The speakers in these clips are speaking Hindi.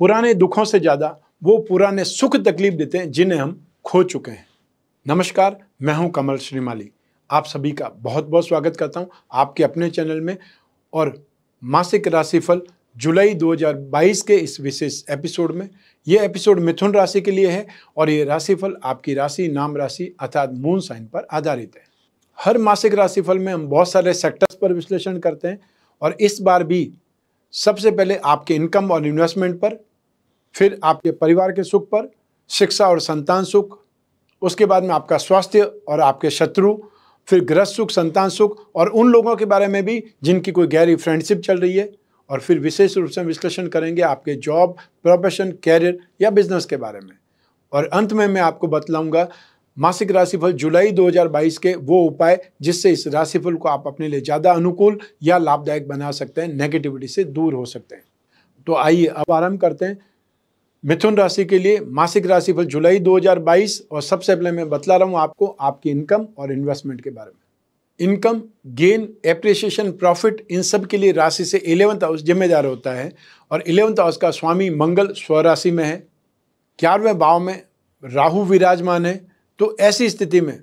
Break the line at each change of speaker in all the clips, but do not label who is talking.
पुराने दुखों से ज़्यादा वो पुराने सुख तकलीफ देते हैं जिन्हें हम खो चुके हैं। नमस्कार, मैं हूं कमल श्रीमाली। आप सभी का बहुत बहुत स्वागत करता हूं आपके अपने चैनल में। और मासिक राशिफल जुलाई 2022 के इस विशेष एपिसोड में, ये एपिसोड मिथुन राशि के लिए है और ये राशिफल आपकी राशि, नाम राशि अर्थात मून साइन पर आधारित है। हर मासिक राशिफल में हम बहुत सारे सेक्टर्स पर विश्लेषण करते हैं और इस बार भी सबसे पहले आपके इनकम और इन्वेस्टमेंट पर, फिर आपके परिवार के सुख पर, शिक्षा और संतान सुख, उसके बाद में आपका स्वास्थ्य और आपके शत्रु, फिर गृहस्थ सुख, संतान सुख और उन लोगों के बारे में भी जिनकी कोई गहरी फ्रेंडशिप चल रही है, और फिर विशेष रूप से विश्लेषण करेंगे आपके जॉब, प्रोफेशन, कैरियर या बिजनेस के बारे में। और अंत में मैं आपको बतलाऊंगा मासिक राशिफल जुलाई 2022 के वो उपाय जिससे इस राशिफल को आप अपने लिए ज़्यादा अनुकूल या लाभदायक बना सकते हैं, नेगेटिविटी से दूर हो सकते हैं। तो आइए अब आरंभ करते हैं मिथुन राशि के लिए मासिक राशिफल जुलाई 2022। और सबसे पहले मैं बतला रहा हूँ आपको आपकी इनकम और इन्वेस्टमेंट के बारे में। इनकम, गेन, एप्रिसिएशन, प्रॉफिट, इन सब के लिए राशि से 11th हाउस जिम्मेदार होता है और 11th हाउस का स्वामी मंगल स्वराशि में है, 11वें भाव में राहु विराजमान है। तो ऐसी स्थिति में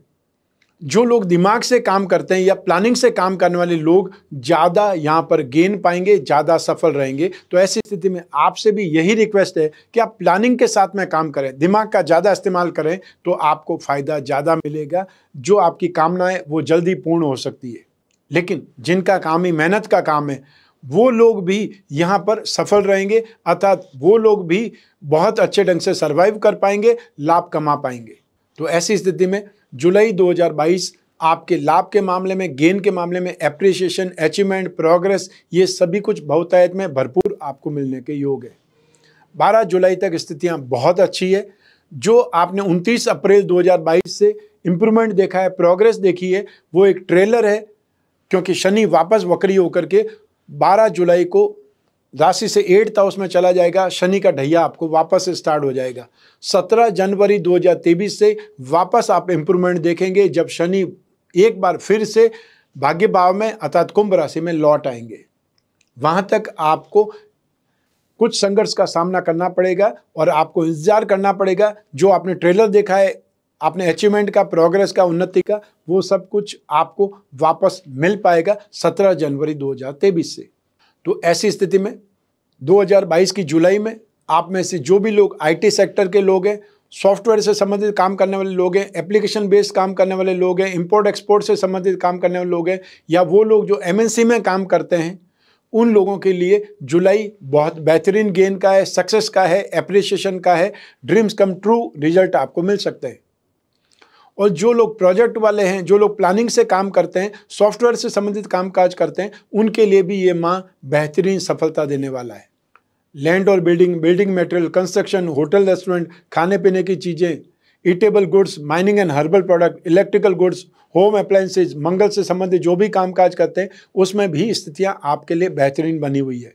जो लोग दिमाग से काम करते हैं या प्लानिंग से काम करने वाले लोग ज़्यादा यहाँ पर गेन पाएंगे, ज़्यादा सफल रहेंगे। तो ऐसी स्थिति में आपसे भी यही रिक्वेस्ट है कि आप प्लानिंग के साथ में काम करें, दिमाग का ज़्यादा इस्तेमाल करें तो आपको फ़ायदा ज़्यादा मिलेगा। जो आपकी कामना है वो जल्दी पूर्ण हो सकती है। लेकिन जिनका काम ही मेहनत का काम है वो लोग भी यहाँ पर सफल रहेंगे, अर्थात वो लोग भी बहुत अच्छे ढंग से सर्वाइव कर पाएंगे, लाभ कमा पाएंगे। तो ऐसी स्थिति में जुलाई 2022 आपके लाभ के मामले में, गेन के मामले में, एप्रिसिएशन, अचीवमेंट, प्रोग्रेस, ये सभी कुछ बहुतायत में भरपूर आपको मिलने के योग है। 12 जुलाई तक स्थितियां बहुत अच्छी है। जो आपने 29 अप्रैल 2022 से इंप्रूवमेंट देखा है, प्रोग्रेस देखी है, वो एक ट्रेलर है, क्योंकि शनि वापस वक्री होकर के 12 जुलाई को राशि से 8th हाउस में चला जाएगा। शनि का ढैया आपको वापस से स्टार्ट हो जाएगा। 17 जनवरी 2023 से वापस आप इंप्रूवमेंट देखेंगे जब शनि एक बार फिर से भाग्य भाव में अर्थात कुंभ राशि में लौट आएंगे। वहां तक आपको कुछ संघर्ष का सामना करना पड़ेगा और आपको इंतजार करना पड़ेगा। जो आपने ट्रेलर देखा है, आपने अचीवमेंट का, प्रोग्रेस का, उन्नति का, वो सब कुछ आपको वापस मिल पाएगा 17 जनवरी 2023 से। तो ऐसी स्थिति में 2022 की जुलाई में आप में से जो भी लोग आईटी सेक्टर के लोग हैं, सॉफ्टवेयर से संबंधित काम करने वाले लोग हैं, एप्लीकेशन बेस्ड काम करने वाले लोग हैं, इंपोर्ट एक्सपोर्ट से संबंधित काम करने वाले लोग हैं, या वो लोग जो एमएनसी में काम करते हैं, उन लोगों के लिए जुलाई बहुत बेहतरीन गेन का है, सक्सेस का है, एप्रिसिएशन का है, ड्रीम्स कम ट्रू रिजल्ट आपको मिल सकते हैं। और जो लोग प्रोजेक्ट वाले हैं, जो लोग प्लानिंग से काम करते हैं, सॉफ्टवेयर से संबंधित कामकाज करते हैं, उनके लिए भी ये माह बेहतरीन सफलता देने वाला है। लैंड और building material, construction, hotel, restaurant, खाने पीने की चीज़ें, eatable goods, mining and herbal product, electrical goods, home appliances, मंगल से संबंधित जो भी कामकाज करते हैं उसमें भी स्थितियां आपके लिए बेहतरीन बनी हुई है।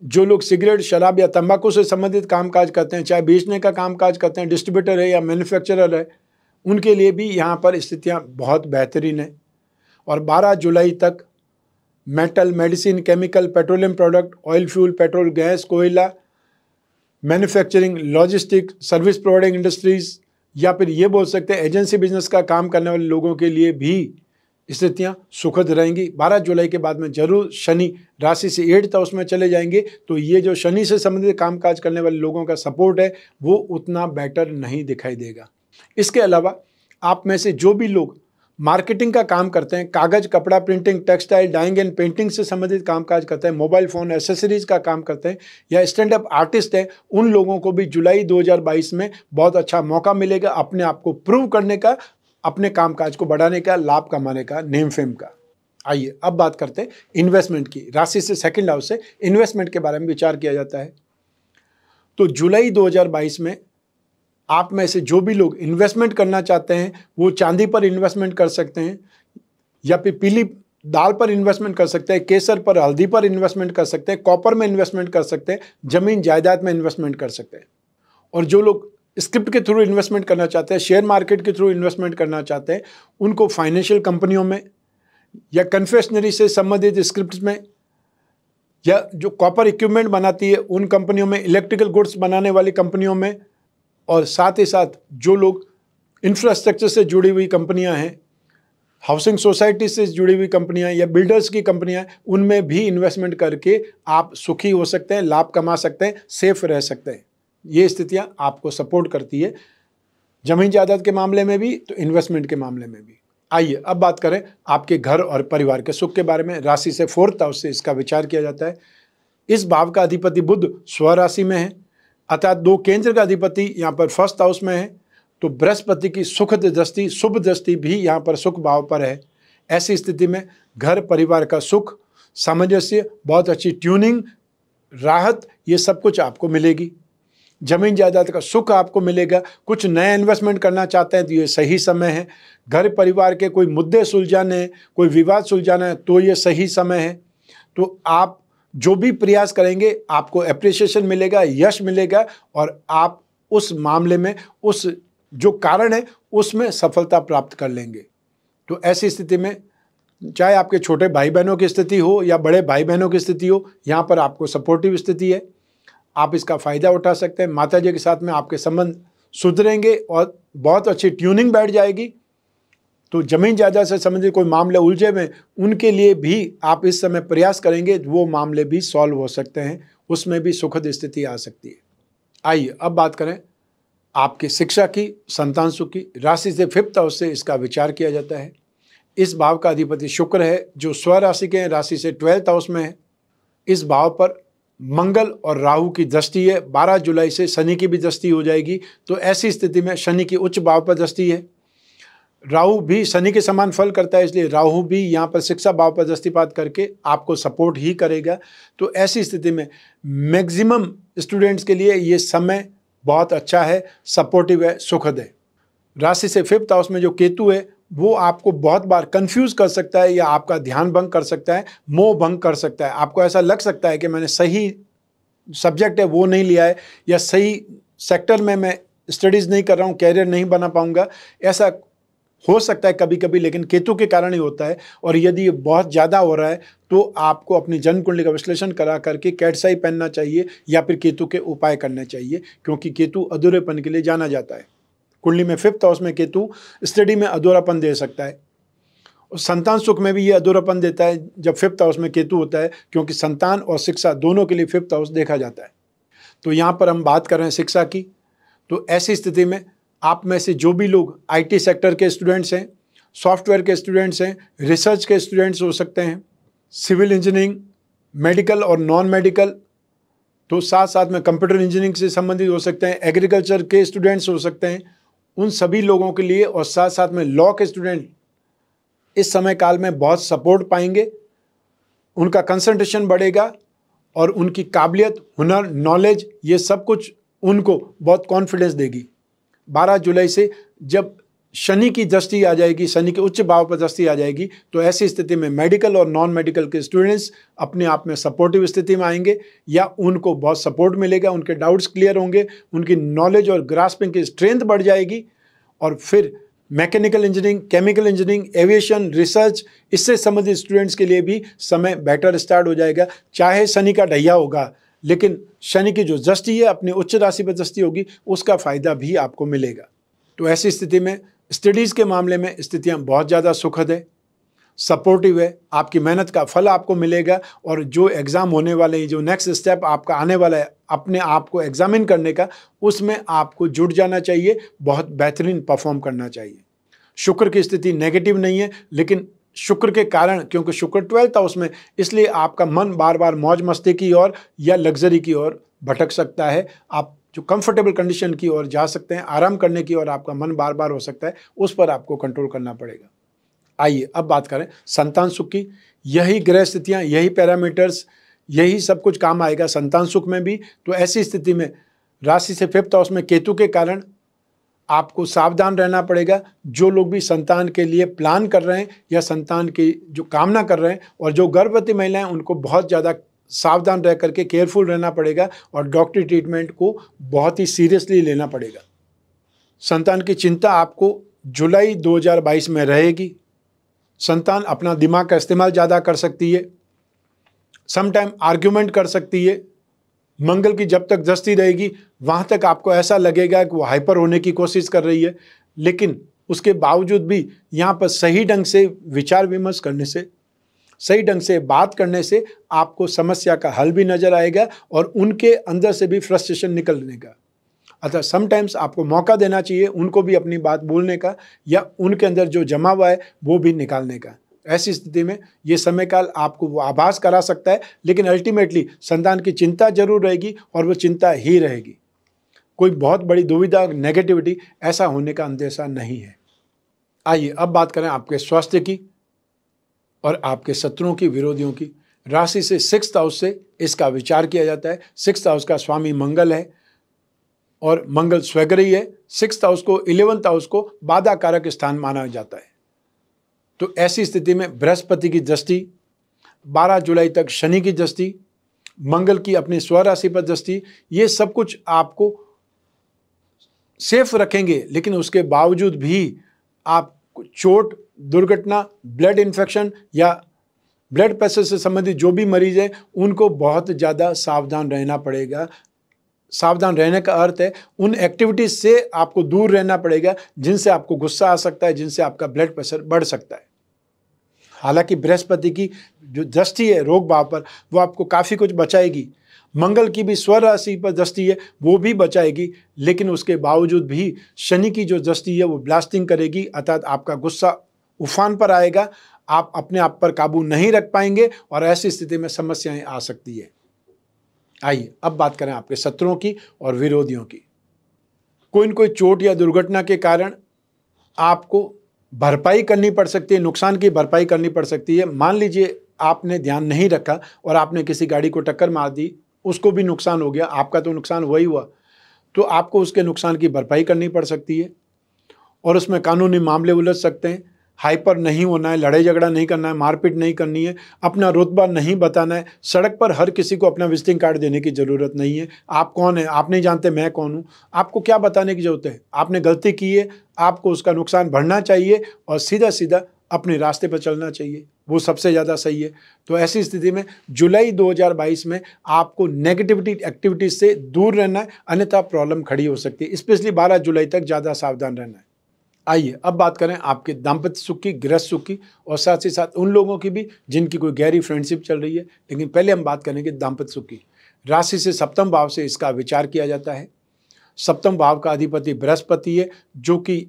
जो लोग सिगरेट, शराब या तंबाकू से संबंधित कामकाज करते हैं, चाहे बेचने का कामकाज करते हैं, डिस्ट्रीब्यूटर है या मैन्युफैक्चरर है, उनके लिए भी यहाँ पर स्थितियाँ बहुत बेहतरीन है। और 12 जुलाई तक metal, medicine, chemical, petroleum product, oil fuel, petrol, gas, कोयला, manufacturing, logistic, service providing industries, या फिर ये बोल सकते हैं एजेंसी बिजनेस का काम करने वाले लोगों के लिए भी स्थितियाँ सुखद रहेंगी। 12 जुलाई के बाद में जरूर शनि राशि से 8th हाउस में चले जाएंगे, तो ये जो शनि से संबंधित कामकाज करने वाले लोगों का सपोर्ट है वो उतना बेटर नहीं दिखाई देगा। इसके अलावा आप में से जो भी लोग मार्केटिंग का काम करते हैं, कागज, कपड़ा, printing, textile, dyeing and painting से संबंधित कामकाज करते हैं, मोबाइल फ़ोन, एसेसरीज का काम करते हैं, या स्टैंड अप आर्टिस्ट हैं, उन लोगों को भी जुलाई 2022 में बहुत अच्छा मौका मिलेगा अपने आप को प्रूव करने का, अपने कामकाज को बढ़ाने का, लाभ कमाने का, नेम फेम का। आइए अब बात करते हैं इन्वेस्टमेंट की। राशि से 2nd हाउस से इन्वेस्टमेंट के बारे में विचार किया जाता है। तो जुलाई 2022 में आप में से जो भी लोग इन्वेस्टमेंट करना चाहते हैं वो चांदी पर इन्वेस्टमेंट कर सकते हैं, या फिर पीली दाल पर इन्वेस्टमेंट कर सकते हैं, केसर पर, हल्दी पर इन्वेस्टमेंट कर सकते हैं, कॉपर में इन्वेस्टमेंट कर सकते हैं, जमीन जायदाद में इन्वेस्टमेंट कर सकते हैं। और जो लोग स्क्रिप्ट के थ्रू इन्वेस्टमेंट करना चाहते हैं, शेयर मार्केट के थ्रू इन्वेस्टमेंट करना चाहते हैं, उनको फाइनेंशियल कंपनियों में या कन्फेशनरी से संबंधित स्क्रिप्ट में या जो कॉपर इक्विपमेंट बनाती है उन कंपनियों में, इलेक्ट्रिकल गुड्स बनाने वाली कंपनियों में, और साथ ही साथ जो लोग इंफ्रास्ट्रक्चर से जुड़ी हुई कंपनियां हैं, हाउसिंग सोसाइटी से जुड़ी हुई कंपनियां या बिल्डर्स की कंपनियां, उनमें भी इन्वेस्टमेंट करके आप सुखी हो सकते हैं, लाभ कमा सकते हैं, सेफ रह सकते हैं। ये स्थितियां आपको सपोर्ट करती है, जमीन जायदाद के मामले में भी तो इन्वेस्टमेंट के मामले में भी। आइए अब बात करें आपके घर और परिवार के सुख के बारे में। राशि से 4th हाउस से इसका विचार किया जाता है। इस भाव का अधिपति बुध स्वराशि में है, अर्थात 2 केंद्र का अधिपति यहाँ पर 1st हाउस में है, तो बृहस्पति की सुखद दृष्टि, शुभ दृष्टि भी यहाँ पर सुख भाव पर है। ऐसी स्थिति में घर परिवार का सुख, सामंजस्य, बहुत अच्छी ट्यूनिंग, राहत, ये सब कुछ आपको मिलेगी। जमीन जायदाद का सुख आपको मिलेगा। कुछ नया इन्वेस्टमेंट करना चाहते हैं तो ये सही समय है। घर परिवार के कोई मुद्दे सुलझाने, कोई विवाद सुलझाना है तो ये सही समय है। तो आप जो भी प्रयास करेंगे आपको अप्रिसिएशन मिलेगा, यश मिलेगा, और आप उस मामले में, उस जो कारण है उसमें सफलता प्राप्त कर लेंगे। तो ऐसी स्थिति में चाहे आपके छोटे भाई बहनों की स्थिति हो या बड़े भाई बहनों की स्थिति हो, यहाँ पर आपको सपोर्टिव स्थिति है, आप इसका फ़ायदा उठा सकते हैं। माता जी के साथ में आपके संबंध सुधरेंगे और बहुत अच्छी ट्यूनिंग बैठ जाएगी। तो जमीन जायदाद से संबंधित कोई मामले उलझे हुए, उनके लिए भी आप इस समय प्रयास करेंगे, वो मामले भी सॉल्व हो सकते हैं, उसमें भी सुखद स्थिति आ सकती है। आइए अब बात करें आपकी शिक्षा की, संतान सुख की। राशि से 5th हाउस से इसका विचार किया जाता है। इस भाव का अधिपति शुक्र है जो स्वराशि के हैं, राशि से 12th हाउस में है। इस भाव पर मंगल और राहु की दृष्टि है। 12 जुलाई से शनि की भी दृष्टि हो जाएगी। तो ऐसी स्थिति में शनि की उच्च भाव पर दृष्टि है। राहु भी शनि के समान फल करता है, इसलिए राहु भी यहाँ पर शिक्षा भाव पर दृष्टिपात करके आपको सपोर्ट ही करेगा। तो ऐसी स्थिति में मैक्सिमम स्टूडेंट्स के लिए ये समय बहुत अच्छा है, सपोर्टिव है, सुखद है। राशि से 5th हाउस में जो केतु है वो आपको बहुत बार कंफ्यूज कर सकता है, या आपका ध्यान भंग कर सकता है, मोह भंग कर सकता है। आपको ऐसा लग सकता है कि मैंने सही सब्जेक्ट है वो नहीं लिया है, या सही सेक्टर में मैं स्टडीज़ नहीं कर रहा हूँ, कैरियर नहीं बना पाऊंगा। ऐसा हो सकता है कभी कभी, लेकिन केतु के कारण ही होता है। और यदि ये बहुत ज़्यादा हो रहा है तो आपको अपनी जन्म कुंडली का विश्लेषण करा करके कैटसाई पहनना चाहिए, या फिर केतु के उपाय करने चाहिए, क्योंकि केतु अधूरेपन के लिए जाना जाता है। कुंडली में 5th हाउस में केतु स्टडी में अधूरापन दे सकता है, और संतान सुख में भी ये अधूरापन देता है जब 5th हाउस में केतु होता है, क्योंकि संतान और शिक्षा दोनों के लिए 5th हाउस देखा जाता है। तो यहाँ पर हम बात कर रहे हैं शिक्षा की। तो ऐसी स्थिति में आप में से जो भी लोग IT सेक्टर के स्टूडेंट्स हैं, सॉफ्टवेयर के स्टूडेंट्स हैं, रिसर्च के स्टूडेंट्स हो सकते हैं, सिविल इंजीनियरिंग, मेडिकल और नॉन मेडिकल, तो साथ साथ में कंप्यूटर इंजीनियरिंग से संबंधित हो सकते हैं, एग्रीकल्चर के स्टूडेंट्स हो सकते हैं, उन सभी लोगों के लिए, और साथ साथ में लॉ के स्टूडेंट इस समय काल में बहुत सपोर्ट पाएंगे। उनका कंसंट्रेशन बढ़ेगा और उनकी काबिलियत, हुनर, नॉलेज, ये सब कुछ उनको बहुत कॉन्फिडेंस देगी। 12 जुलाई से जब शनि की दृष्टि आ जाएगी, शनि के उच्च भाव पर दृष्टि आ जाएगी, तो ऐसी स्थिति में मेडिकल और नॉन मेडिकल के स्टूडेंट्स अपने आप में सपोर्टिव स्थिति में आएंगे, या उनको बहुत सपोर्ट मिलेगा, उनके डाउट्स क्लियर होंगे, उनकी नॉलेज और ग्रास्पिंग की स्ट्रेंथ बढ़ जाएगी। और फिर mechanical engineering, chemical engineering, aviation, research, इससे संबंधित स्टूडेंट्स के लिए भी समय बेटर स्टार्ट हो जाएगा। चाहे शनि का ढैया होगा, लेकिन शनि की जो दृष्टि है अपनी उच्च राशि पर दृष्टि होगी, उसका फायदा भी आपको मिलेगा। तो ऐसी स्थिति में स्टडीज़ के मामले में स्थितियां बहुत ज़्यादा सुखद है, सपोर्टिव है, आपकी मेहनत का फल आपको मिलेगा। और जो एग्ज़ाम होने वाले हैं, जो नेक्स्ट स्टेप आपका आने वाला है अपने आप को एग्जामिन करने का, उसमें आपको जुट जाना चाहिए, बहुत बेहतरीन परफॉर्म करना चाहिए। शुक्र की स्थिति नेगेटिव नहीं है, लेकिन शुक्र के कारण, क्योंकि शुक्र 12th हाउस में, इसलिए आपका मन बार बार मौज मस्ती की ओर या लग्जरी की ओर भटक सकता है। आप जो कंफर्टेबल कंडीशन की ओर जा सकते हैं, आराम करने की ओर आपका मन बार बार हो सकता है, उस पर आपको कंट्रोल करना पड़ेगा। आइए अब बात करें संतान सुख की। यही ग्रह स्थितियाँ, यही पैरामीटर्स, यही सब कुछ काम आएगा संतान सुख में भी। तो ऐसी स्थिति में राशि से 5th हाउस में केतु के कारण आपको सावधान रहना पड़ेगा। जो लोग भी संतान के लिए प्लान कर रहे हैं या संतान की जो कामना कर रहे हैं, और जो गर्भवती महिलाएं, उनको बहुत ज़्यादा सावधान रह करके केयरफुल रहना पड़ेगा, और डॉक्टरी ट्रीटमेंट को बहुत ही सीरियसली लेना पड़ेगा। संतान की चिंता आपको जुलाई 2022 में रहेगी। संतान अपना दिमाग का इस्तेमाल ज़्यादा कर सकती है। सम टाइम आर्ग्यूमेंट कर सकती है। मंगल की जब तक दृष्टि रहेगी वहाँ तक आपको ऐसा लगेगा कि वो हाइपर होने की कोशिश कर रही है, लेकिन उसके बावजूद भी यहाँ पर सही ढंग से विचार विमर्श करने से, सही ढंग से बात करने से आपको समस्या का हल भी नजर आएगा और उनके अंदर से भी फ्रस्ट्रेशन निकलने का। अतः समटाइम्स आपको मौका देना चाहिए उनको भी अपनी बात बोलने का या उनके अंदर जो जमा हुआ है वो भी निकालने का। ऐसी स्थिति में ये समय काल आपको वो आभास करा सकता है, लेकिन अल्टीमेटली संतान की चिंता जरूर रहेगी और वो चिंता ही रहेगी। कोई बहुत बड़ी दुविधा, नेगेटिविटी ऐसा होने का अंदेशा नहीं है। आइए अब बात करें आपके स्वास्थ्य की और आपके शत्रुओं की, विरोधियों की। राशि से 6th हाउस से इसका विचार किया जाता है। 6th हाउस का स्वामी मंगल है और मंगल स्वग्रही है। 6th हाउस को, 11th हाउस को बाधा कारक स्थान माना जाता है। तो ऐसी स्थिति में बृहस्पति की दृष्टि, 12 जुलाई तक शनि की दृष्टि, मंगल की अपनी स्वराशि पर दृष्टि, ये सब कुछ आपको सेफ रखेंगे, लेकिन उसके बावजूद भी आप चोट, दुर्घटना, ब्लड इन्फेक्शन या ब्लड प्रेशर से संबंधित जो भी मरीज हैं उनको बहुत ज़्यादा सावधान रहना पड़ेगा। सावधान रहने का अर्थ है उन एक्टिविटीज से आपको दूर रहना पड़ेगा जिनसे आपको गुस्सा आ सकता है, जिनसे आपका ब्लड प्रेशर बढ़ सकता है। हालांकि बृहस्पति की जो दृष्टि है रोग भाव पर वो आपको काफ़ी कुछ बचाएगी। मंगल की भी स्वराशि पर दृष्टि है वो भी बचाएगी, लेकिन उसके बावजूद भी शनि की जो दृष्टि है वो ब्लास्टिंग करेगी, अर्थात आपका गुस्सा उफान पर आएगा, आप अपने आप पर काबू नहीं रख पाएंगे और ऐसी स्थिति में समस्याएं आ सकती है। आइए अब बात करें आपके शत्रुओं की और विरोधियों की। कोई न कोई चोट या दुर्घटना के कारण आपको भरपाई करनी पड़ सकती है, नुकसान की भरपाई करनी पड़ सकती है। मान लीजिए आपने ध्यान नहीं रखा और आपने किसी गाड़ी को टक्कर मार दी, उसको भी नुकसान हो गया, आपका तो नुकसान वही हुआ, तो आपको उसके नुकसान की भरपाई करनी पड़ सकती है और उसमें कानूनी मामले उलझ सकते हैं। हाइपर नहीं होना है, लड़ाई झगड़ा नहीं करना है, मारपीट नहीं करनी है, अपना रुतबा नहीं बताना है। सड़क पर हर किसी को अपना विजिटिंग कार्ड देने की ज़रूरत नहीं है। आप कौन है, आप नहीं जानते मैं कौन हूँ, आपको क्या बताने की ज़रूरत है। आपने गलती की है, आपको उसका नुकसान भरना चाहिए और सीधा सीधा अपने रास्ते पर चलना चाहिए, वो सबसे ज़्यादा सही है। तो ऐसी स्थिति में जुलाई 2022 में आपको नेगेटिविटी एक्टिविटीज से दूर रहना है, अन्यथा प्रॉब्लम खड़ी हो सकती है। स्पेशली 12 जुलाई तक ज़्यादा सावधान रहना है। आइए अब बात करें आपके दाम्पत्य सुख की, गृहस्थ सुख की और साथ ही साथ उन लोगों की भी जिनकी कोई गहरी फ्रेंडशिप चल रही है। लेकिन पहले हम बात करेंगे दाम्पत्य सुख की। राशि से 7वें भाव से इसका विचार किया जाता है। 7वें भाव का अधिपति बृहस्पति है जो कि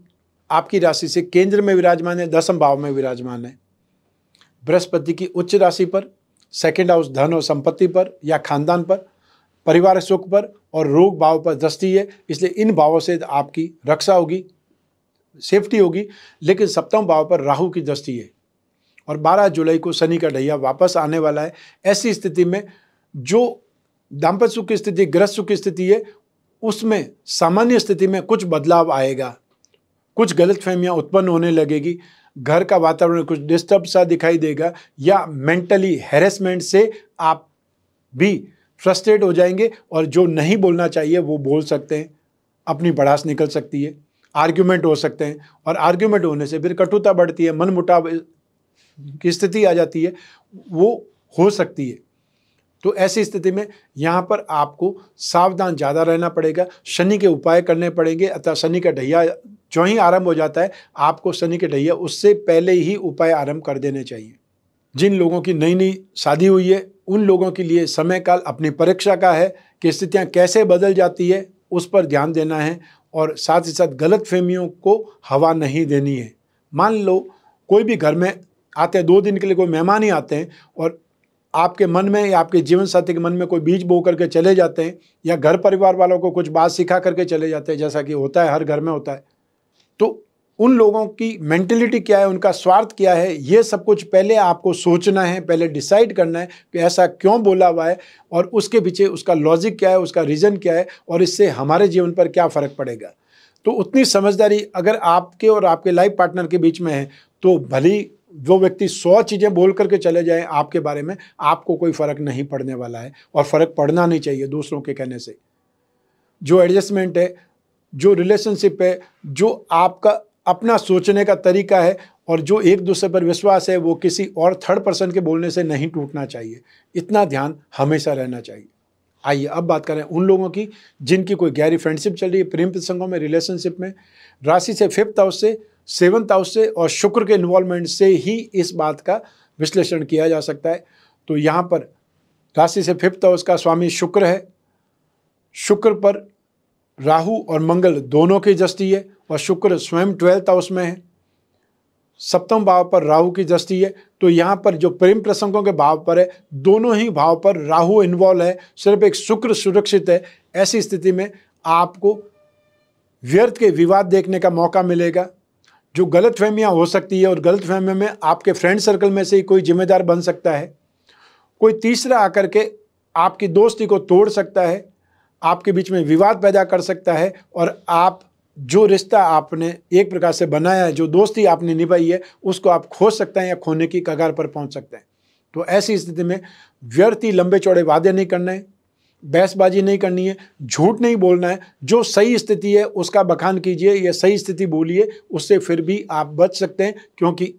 आपकी राशि से केंद्र में विराजमान है, 10वें भाव में विराजमान है। बृहस्पति की उच्च राशि पर, 2nd हाउस धन और संपत्ति पर या खानदान पर, परिवार सुख पर और रोग भाव पर दृष्टि है, इसलिए इन भावों से आपकी रक्षा होगी, सेफ्टी होगी। लेकिन 7वें भाव पर राहु की दृष्टि है और 12 जुलाई को शनि का ढैया वापस आने वाला है। ऐसी स्थिति में जो दाम्पत्य सुख की स्थिति, गृहस्थ सुख की स्थिति है, उसमें सामान्य स्थिति में कुछ बदलाव आएगा, कुछ गलतफहमियां उत्पन्न होने लगेगी, घर का वातावरण कुछ डिस्टर्ब सा दिखाई देगा या मेंटली हैरेसमेंट से आप भी फ्रस्ट्रेट हो जाएंगे और जो नहीं बोलना चाहिए वो बोल सकते हैं, अपनी भड़ास निकल सकती है, आर्ग्यूमेंट हो सकते हैं और आर्ग्यूमेंट होने से फिर कटुता बढ़ती है, मनमुटाव की स्थिति आ जाती है, वो हो सकती है। तो ऐसी स्थिति में यहाँ पर आपको सावधान ज़्यादा रहना पड़ेगा, शनि के उपाय करने पड़ेंगे। अतः शनि का ढैया जो ही आरंभ हो जाता है आपको शनि के ढैया उससे पहले ही उपाय आरंभ कर देने चाहिए। जिन लोगों की नई नई शादी हुई है उन लोगों के लिए समय काल अपनी परीक्षा का है कि स्थितियाँ कैसे बदल जाती है, उस पर ध्यान देना है और साथ ही साथ गलत फहमियों को हवा नहीं देनी है। मान लो कोई भी घर में आते हैं, 2 दिन के लिए कोई मेहमान ही आते हैं और आपके मन में या आपके जीवन साथी के मन में कोई बीज बो करके चले जाते हैं या घर परिवार वालों को कुछ बात सिखा करके चले जाते हैं, जैसा कि होता है हर घर में होता है। तो उन लोगों की मेंटेलिटी क्या है, उनका स्वार्थ क्या है, ये सब कुछ पहले आपको सोचना है, पहले डिसाइड करना है कि ऐसा क्यों बोला हुआ है और उसके पीछे उसका लॉजिक क्या है, उसका रीज़न क्या है और इससे हमारे जीवन पर क्या फ़र्क पड़ेगा। तो उतनी समझदारी अगर आपके और आपके लाइफ पार्टनर के बीच में है तो भली वो व्यक्ति 100 चीज़ें बोल करके चले जाएं आपके बारे में, आपको कोई फ़र्क नहीं पड़ने वाला है और फ़र्क पड़ना नहीं चाहिए दूसरों के कहने से। जो एडजस्टमेंट है, जो रिलेशनशिप है, जो आपका अपना सोचने का तरीका है, और जो एक दूसरे पर विश्वास है वो किसी और थर्ड पर्सन के बोलने से नहीं टूटना चाहिए। इतना ध्यान हमेशा रहना चाहिए। आइए अब बात करें उन लोगों की जिनकी कोई गहरी फ्रेंडशिप चल रही है, प्रेम प्रसंगों में, रिलेशनशिप में। राशि से 5th हाउस से, 7th हाउस से और शुक्र के इन्वॉल्वमेंट से ही इस बात का विश्लेषण किया जा सकता है। तो यहाँ पर राशि से 5th हाउस का स्वामी शुक्र है। शुक्र पर राहु और मंगल दोनों की दृष्टि है और शुक्र स्वयं 12th हाउस में है। 7वें भाव पर राहु की दृष्टि है। तो यहाँ पर जो प्रेम प्रसंगों के भाव पर है, दोनों ही भाव पर राहु इन्वॉल्व है, सिर्फ एक शुक्र सुरक्षित है। ऐसी स्थिति में आपको व्यर्थ के विवाद देखने का मौका मिलेगा। जो गलतफहमियां हो सकती है और गलतफहमी में आपके फ्रेंड सर्कल में से ही कोई जिम्मेदार बन सकता है। कोई तीसरा आकर के आपकी दोस्ती को तोड़ सकता है, आपके बीच में विवाद पैदा कर सकता है और आप जो रिश्ता आपने एक प्रकार से बनाया है, जो दोस्ती आपने निभाई है, उसको आप खो सकते हैं या खोने की कगार पर पहुंच सकते हैं। तो ऐसी स्थिति में व्यर्थ ही लंबे चौड़े वादे नहीं करना है, बहसबाजी नहीं करनी है, झूठ नहीं बोलना है। जो सही स्थिति है उसका बखान कीजिए या सही स्थिति बोलिए, उससे फिर भी आप बच सकते हैं। क्योंकि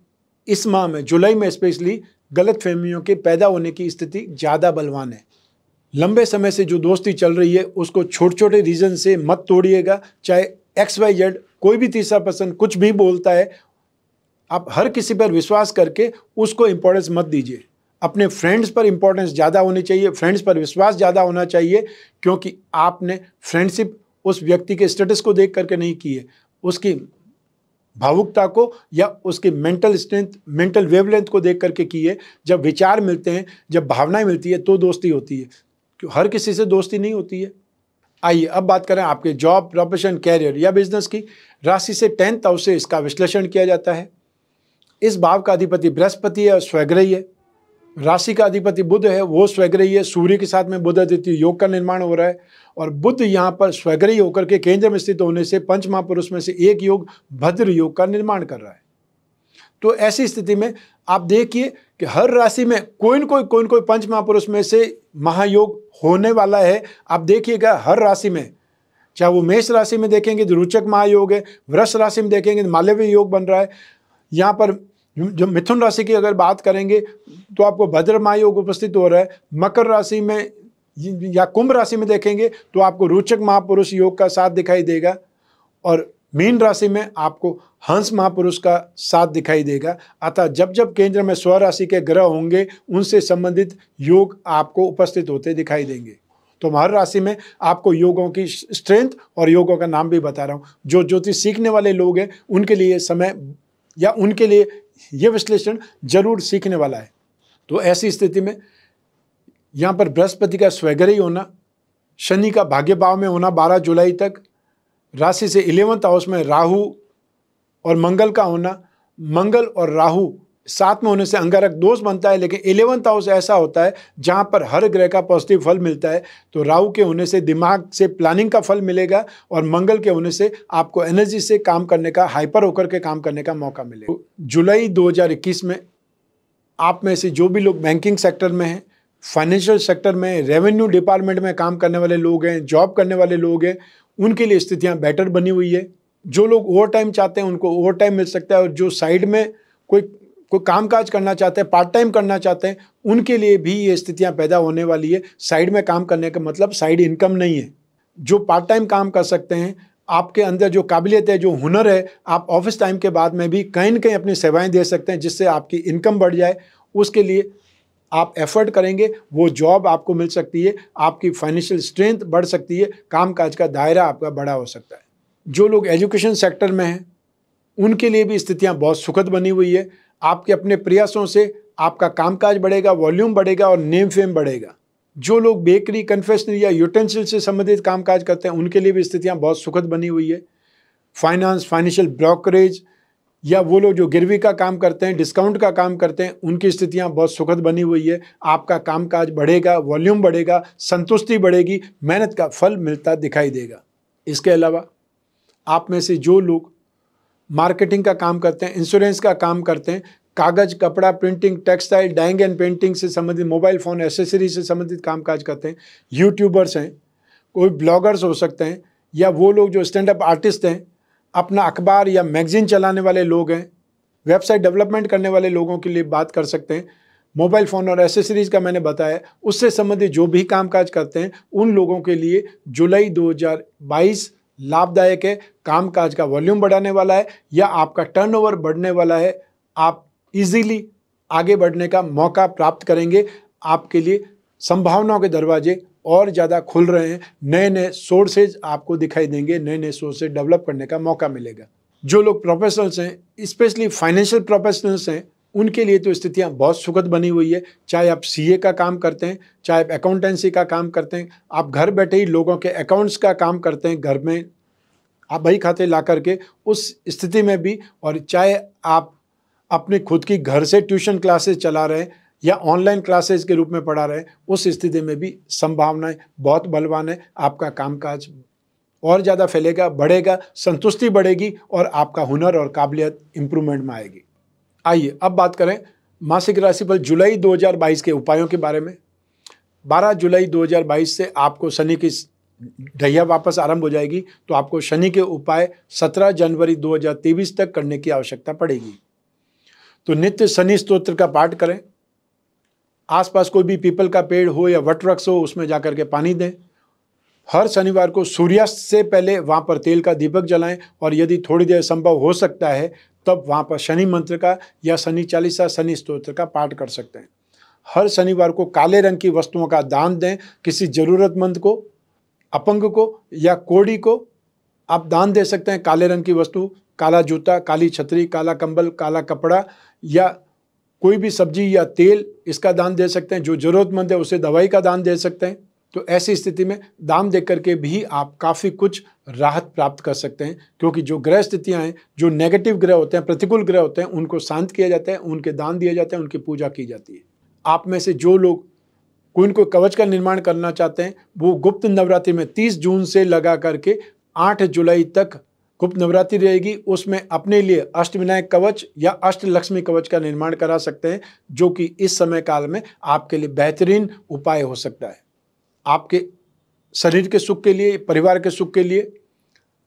इस माह में, जुलाई में स्पेशली, गलतफहमियों के पैदा होने की स्थिति ज़्यादा बलवान है। लंबे समय से जो दोस्ती चल रही है उसको छोटे छोटे रीज़न से मत तोड़िएगा। चाहे XYZ कोई भी तीसरा पर्सन कुछ भी बोलता है, आप हर किसी पर विश्वास करके उसको इंपॉर्टेंस मत दीजिए। अपने फ्रेंड्स पर इंपॉर्टेंस ज़्यादा होनी चाहिए, फ्रेंड्स पर विश्वास ज़्यादा होना चाहिए। क्योंकि आपने फ्रेंडशिप उस व्यक्ति के स्टेटस को देख करके नहीं की है, उसकी भावुकता को या उसकी मेंटल स्ट्रेंथ, मेंटल वेवलेंथ को देख करके की है। जब विचार मिलते हैं, जब भावनाएं मिलती है तो दोस्ती होती है। क्यों हर किसी से दोस्ती नहीं होती है। आइए अब बात करें आपके जॉब, प्रोफेशन, कैरियर या बिजनेस की। राशि से 10th हाउस से इसका विश्लेषण किया जाता है। इस भाव का अधिपति बृहस्पति है और स्वग्रही है। राशि का अधिपति बुध है, वो स्वग्रही है। सूर्य के साथ में बुध आदित्य योग का निर्माण हो रहा है और बुध यहाँ पर स्वग्रही होकर के केंद्र में स्थित होने से पंच महापुरुष में से एक योग, भद्र योग का निर्माण कर रहा है। तो ऐसी स्थिति में आप देखिए कि हर राशि में कोई न कोई पंच महापुरुष में से महायोग होने वाला है। आप देखिएगा हर राशि में, चाहे वो मेष राशि में देखेंगे तो रोचक महायोग है, वृष राशि में देखेंगे तो मालवीय योग बन रहा है। यहाँ पर जो मिथुन राशि की अगर बात करेंगे तो आपको भद्र महायोग उपस्थित हो रहा है। मकर राशि में या कुंभ राशि में देखेंगे तो आपको रोचक महापुरुष योग का साथ दिखाई देगा और मीन राशि में आपको हंस महापुरुष का साथ दिखाई देगा। अतः जब जब केंद्र में स्व राशि के ग्रह होंगे उनसे संबंधित योग आपको उपस्थित होते दिखाई देंगे। तो हर राशि में आपको योगों की स्ट्रेंथ और योगों का नाम भी बता रहा हूँ। जो ज्योतिष सीखने वाले लोग हैं उनके लिए समय या उनके लिए यह विश्लेषण जरूर सीखने वाला है। तो ऐसी स्थिति में यहाँ पर बृहस्पति का स्वग्रही होना, शनि का भाग्य भाव में होना 12 जुलाई तक, राशि से 11th हाउस में राहु और मंगल का होना, मंगल और राहु साथ में होने से अंगारक दोष बनता है। लेकिन 11th हाउस ऐसा होता है जहां पर हर ग्रह का पॉजिटिव फल मिलता है। तो राहु के होने से दिमाग से प्लानिंग का फल मिलेगा और मंगल के होने से आपको एनर्जी से काम करने का, हाइपर होकर के काम करने का मौका मिलेगा। तो जुलाई 2021 में आप में से जो भी लोग बैंकिंग सेक्टर में हैं, फाइनेंशियल सेक्टर में, रेवेन्यू डिपार्टमेंट में काम करने वाले लोग हैं, जॉब करने वाले लोग हैं, उनके लिए स्थितियां बेटर बनी हुई है। जो लोग ओवर टाइम चाहते हैं उनको ओवर टाइम मिल सकता है और जो साइड में कोई कामकाज करना चाहते हैं, पार्ट टाइम करना चाहते हैं, उनके लिए भी ये स्थितियां पैदा होने वाली है। साइड में काम करने का मतलब साइड इनकम नहीं है। जो पार्ट टाइम काम कर सकते हैं, आपके अंदर जो काबिलियत है, जो हुनर है, आप ऑफिस टाइम के बाद में भी कहीं न कहीं अपनी सेवाएं दे सकते हैं जिससे आपकी इनकम बढ़ जाए। उसके लिए आप एफर्ट करेंगे, वो जॉब आपको मिल सकती है, आपकी फाइनेंशियल स्ट्रेंथ बढ़ सकती है, कामकाज का दायरा आपका बड़ा हो सकता है। जो लोग एजुकेशन सेक्टर में हैं उनके लिए भी स्थितियां बहुत सुखद बनी हुई है। आपके अपने प्रयासों से आपका कामकाज बढ़ेगा, वॉल्यूम बढ़ेगा और नेम फेम बढ़ेगा। जो लोग बेकरी, कन्फेक्शनरी या यूटेंसिल से संबंधित कामकाज करते हैं उनके लिए भी स्थितियां बहुत सुखद बनी हुई है। फाइनेंस, फाइनेंशियल ब्रोकरेज या वो लोग जो गिरवी का काम करते हैं, डिस्काउंट का काम करते हैं, उनकी स्थितियां बहुत सुखद बनी हुई है। आपका कामकाज बढ़ेगा, वॉल्यूम बढ़ेगा, संतुष्टि बढ़ेगी, मेहनत का फल मिलता दिखाई देगा। इसके अलावा आप में से जो लोग मार्केटिंग का काम करते हैं, इंश्योरेंस का काम करते हैं, कागज, कपड़ा, printing, textile, dyeing and painting से संबंधित, मोबाइल फ़ोन एसेसरी से संबंधित कामकाज करते हैं, यूट्यूबर्स हैं, कोई ब्लॉगर्स हो सकते हैं, या वो लोग जो स्टैंड अप आर्टिस्ट हैं, अपना अखबार या मैगजीन चलाने वाले लोग हैं, वेबसाइट डेवलपमेंट करने वाले लोगों के लिए बात कर सकते हैं। मोबाइल फ़ोन और एसेसरीज़ का मैंने बताया, उससे संबंधित जो भी कामकाज करते हैं उन लोगों के लिए जुलाई 2022 लाभदायक है। कामकाज का वॉल्यूम बढ़ाने वाला है या आपका टर्नओवर बढ़ने वाला है। आप इजीली आगे बढ़ने का मौका प्राप्त करेंगे। आपके लिए संभावनाओं के दरवाजे और ज़्यादा खुल रहे हैं। नए नए सोर्सेज आपको दिखाई देंगे, नए नए सोर्सेज डेवलप करने का मौका मिलेगा। जो लोग प्रोफेशनल्स हैं, स्पेशली फाइनेंशियल प्रोफेशनल्स हैं, उनके लिए तो स्थितियां बहुत सुखद बनी हुई है। चाहे आप सीए का काम करते हैं, चाहे आप अकाउंटेंसी का काम करते हैं, आप घर बैठे ही लोगों के अकाउंट्स का काम करते हैं, घर में आप बही खाते ला करके उस स्थिति में भी, और चाहे आप अपने खुद की घर से ट्यूशन क्लासेस चला रहे हैं या ऑनलाइन क्लासेस के रूप में पढ़ा रहे हैं, उस स्थिति में भी संभावनाएं बहुत बलवान है। आपका कामकाज और ज़्यादा फैलेगा, बढ़ेगा, संतुष्टि बढ़ेगी और आपका हुनर और काबिलियत इंप्रूवमेंट में आएगी। आइए अब बात करें मासिक राशिफल जुलाई 2022 के उपायों के बारे में। 12 जुलाई 2022 से आपको शनि की ढैया वापस आरंभ हो जाएगी, तो आपको शनि के उपाय 17 जनवरी 2023 तक करने की आवश्यकता पड़ेगी। तो नित्य शनि स्तोत्र का पाठ करें। आसपास कोई भी पीपल का पेड़ हो या वट वृक्ष हो, उसमें जाकर के पानी दें। हर शनिवार को सूर्यास्त से पहले वहाँ पर तेल का दीपक जलाएं और यदि थोड़ी देर संभव हो सकता है तब वहाँ पर शनि मंत्र का या शनि चालीसा, शनि स्तोत्र का पाठ कर सकते हैं। हर शनिवार को काले रंग की वस्तुओं का दान दें। किसी ज़रूरतमंद को, अपंग को या कोढ़ी को आप दान दे सकते हैं। काले रंग की वस्तु, काला जूता, काली छतरी, काला कंबल, काला कपड़ा या कोई भी सब्जी या तेल, इसका दान दे सकते हैं। जो ज़रूरतमंद है उसे दवाई का दान दे सकते हैं। तो ऐसी स्थिति में दान दे करके भी आप काफ़ी कुछ राहत प्राप्त कर सकते हैं, क्योंकि जो ग्रह स्थितियाँ हैं, जो नेगेटिव ग्रह होते हैं, प्रतिकूल ग्रह होते हैं, उनको शांत किया जाता है, उनके दान दिए जाते हैं, उनकी पूजा की जाती है। आप में से जो लोग कोई न कोई कवच का निर्माण करना चाहते हैं, वो गुप्त नवरात्रि में 30 जून से लगा करके 8 जुलाई तक गुप्त नवरात्रि रहेगी। उसमें अपने लिए अष्टविनायक कवच या अष्टलक्ष्मी कवच का निर्माण करा सकते हैं, जो कि इस समय काल में आपके लिए बेहतरीन उपाय हो सकता है। आपके शरीर के सुख के लिए, परिवार के सुख के लिए,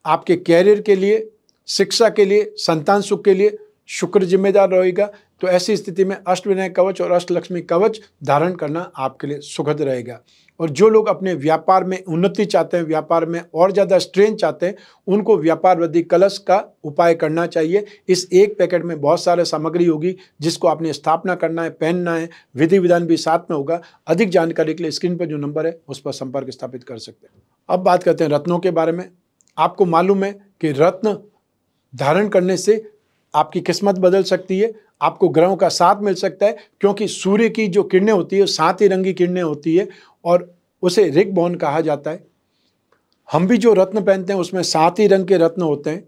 आपके कैरियर के लिए, शिक्षा के लिए, संतान सुख के लिए शुक्र जिम्मेदार रहेगा। तो ऐसी स्थिति में अष्टविनायक कवच और अष्टलक्ष्मी कवच धारण करना आपके लिए सुखद रहेगा। और जो लोग अपने व्यापार में उन्नति चाहते हैं, व्यापार में और ज़्यादा स्ट्रेंथ चाहते हैं, उनको व्यापार वृद्धि कलश का उपाय करना चाहिए। इस एक पैकेट में बहुत सारे सामग्री होगी जिसको आपने स्थापना करना है, पहनना है, विधि विधान भी साथ में होगा। अधिक जानकारी के लिए स्क्रीन पर जो नंबर है उस पर संपर्क स्थापित कर सकते हैं। अब बात करते हैं रत्नों के बारे में। आपको मालूम है कि रत्न धारण करने से आपकी किस्मत बदल सकती है, आपको ग्रहों का साथ मिल सकता है, क्योंकि सूर्य की जो किरणें होती है 7 ही रंगी किरणें होती है और उसे रिगबॉन कहा जाता है। हम भी जो रत्न पहनते हैं उसमें 7 ही रंग के रत्न होते हैं।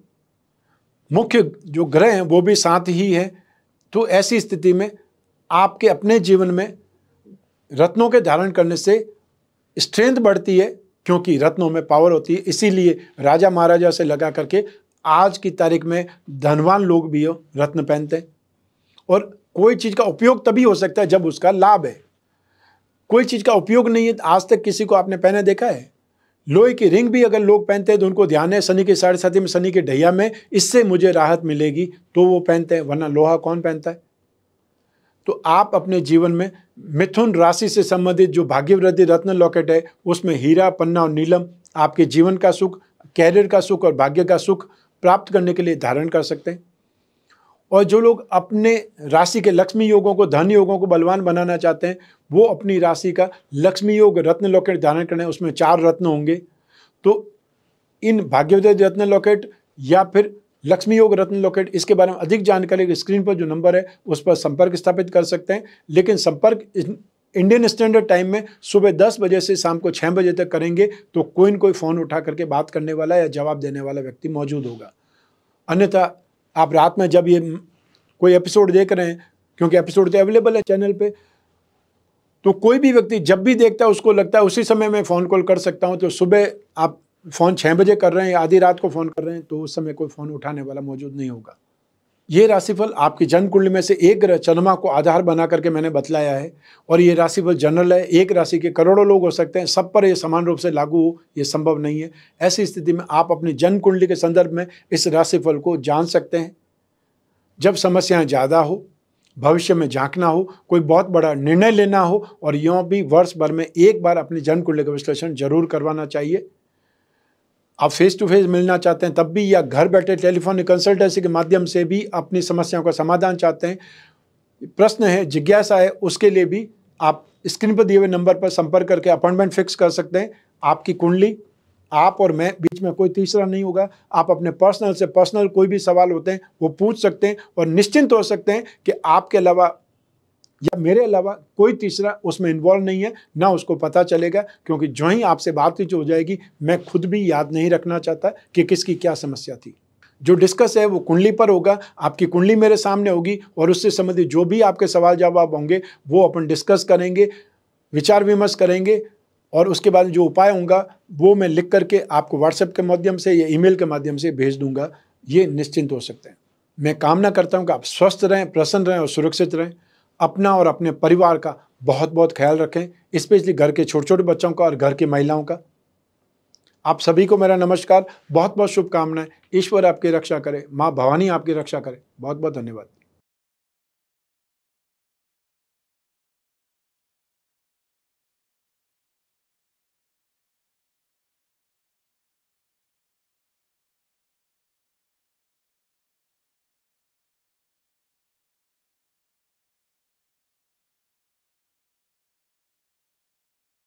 मुख्य जो ग्रह हैं वो भी 7 ही हैं। तो ऐसी स्थिति में आपके अपने जीवन में रत्नों के धारण करने से स्ट्रेंथ बढ़ती है, क्योंकि रत्नों में पावर होती है। इसीलिए राजा महाराजा से लगा करके आज की तारीख में धनवान लोग भी रत्न पहनते हैं। और कोई चीज़ का उपयोग तभी हो सकता है जब उसका लाभ है। कोई चीज़ का उपयोग नहीं है, आज तक किसी को आपने पहने देखा है? लोहे की रिंग भी अगर लोग पहनते हैं तो उनको ध्यान है शनि के 7.5 में, शनि के ढैया में इससे मुझे राहत मिलेगी, तो वो पहनते हैं, वरना लोहा कौन पहनता है? तो आप अपने जीवन में मिथुन राशि से संबंधित जो भाग्यवृद्धि रत्न लॉकेट है, उसमें हीरा, पन्ना और नीलम आपके जीवन का सुख, कैरियर का सुख और भाग्य का सुख प्राप्त करने के लिए धारण कर सकते हैं। और जो लोग अपने राशि के लक्ष्मी योगों को, धन योगों को बलवान बनाना चाहते हैं, वो अपनी राशि का लक्ष्मी योग रत्न लॉकेट धारण करें। उसमें 4 रत्न होंगे। तो इन भाग्यवृद्धि रत्न लॉकेट या फिर लक्ष्मी योग रत्न लॉकेट, इसके बारे में अधिक जानकारी स्क्रीन पर जो नंबर है उस पर संपर्क स्थापित कर सकते हैं। लेकिन संपर्क इंडियन स्टैंडर्ड टाइम में सुबह 10 बजे से शाम को 6 बजे तक करेंगे, तो कोई न कोई फ़ोन उठा करके बात करने वाला या जवाब देने वाला व्यक्ति मौजूद होगा। अन्यथा आप रात में जब ये कोई एपिसोड देख रहे हैं, क्योंकि एपिसोड तो अवेलेबल है चैनल पे, तो कोई भी व्यक्ति जब भी देखता है उसको लगता है उसी समय मैं फ़ोन कॉल कर सकता हूं। तो सुबह आप फ़ोन 6 बजे कर रहे हैं या आधी रात को फ़ोन कर रहे हैं, तो उस समय कोई फ़ोन उठाने वाला मौजूद नहीं होगा। ये राशिफल आपकी जन्म कुंडली में से एक ग्रह चंद्रमा को आधार बना करके मैंने बतलाया है। और ये राशिफल जनरल है, एक राशि के करोड़ों लोग हो सकते हैं, सब पर ये समान रूप से लागू हो ये संभव नहीं है। ऐसी स्थिति में आप अपनी जन्म कुंडली के संदर्भ में इस राशिफल को जान सकते हैं। जब समस्याएं ज़्यादा हो, भविष्य में झांकना हो, कोई बहुत बड़ा निर्णय लेना हो और यूँ भी वर्ष भर में एक बार अपनी जन्म कुंडली का विश्लेषण जरूर करवाना चाहिए। आप फेस टू फेस मिलना चाहते हैं तब भी, या घर बैठे टेलीफोनिक कंसल्टेंसी के माध्यम से भी अपनी समस्याओं का समाधान चाहते हैं, प्रश्न है, जिज्ञासा है, उसके लिए भी आप स्क्रीन पर दिए हुए नंबर पर संपर्क करके अपॉइंटमेंट फिक्स कर सकते हैं। आपकी कुंडली, आप और मैं, बीच में कोई तीसरा नहीं होगा। आप अपने पर्सनल से पर्सनल कोई भी सवाल होते हैं वो पूछ सकते हैं और निश्चिंत हो सकते हैं कि आपके अलावा या मेरे अलावा कोई तीसरा उसमें इन्वॉल्व नहीं है, ना उसको पता चलेगा, क्योंकि जो ही आपसे बातचीत हो जाएगी मैं खुद भी याद नहीं रखना चाहता कि किसकी क्या समस्या थी। जो डिस्कस है वो कुंडली पर होगा, आपकी कुंडली मेरे सामने होगी और उससे संबंधित जो भी आपके सवाल जवाब होंगे वो अपन डिस्कस करेंगे, विचार विमर्श करेंगे और उसके बाद जो उपाय होगा वो मैं लिख करके आपको व्हाट्सएप के माध्यम से या ईमेल के माध्यम से भेज दूंगा। ये निश्चिंत हो सकते हैं। मैं कामना करता हूं कि आप स्वस्थ रहें, प्रसन्न रहें और सुरक्षित रहें। अपना और अपने परिवार का बहुत बहुत ख्याल रखें, स्पेशली घर के छोटे छोटे बच्चों का और घर की महिलाओं का। आप सभी को मेरा नमस्कार, बहुत बहुत शुभकामनाएं। ईश्वर आपकी रक्षा करे, माँ भवानी आपकी रक्षा करे। बहुत बहुत धन्यवाद।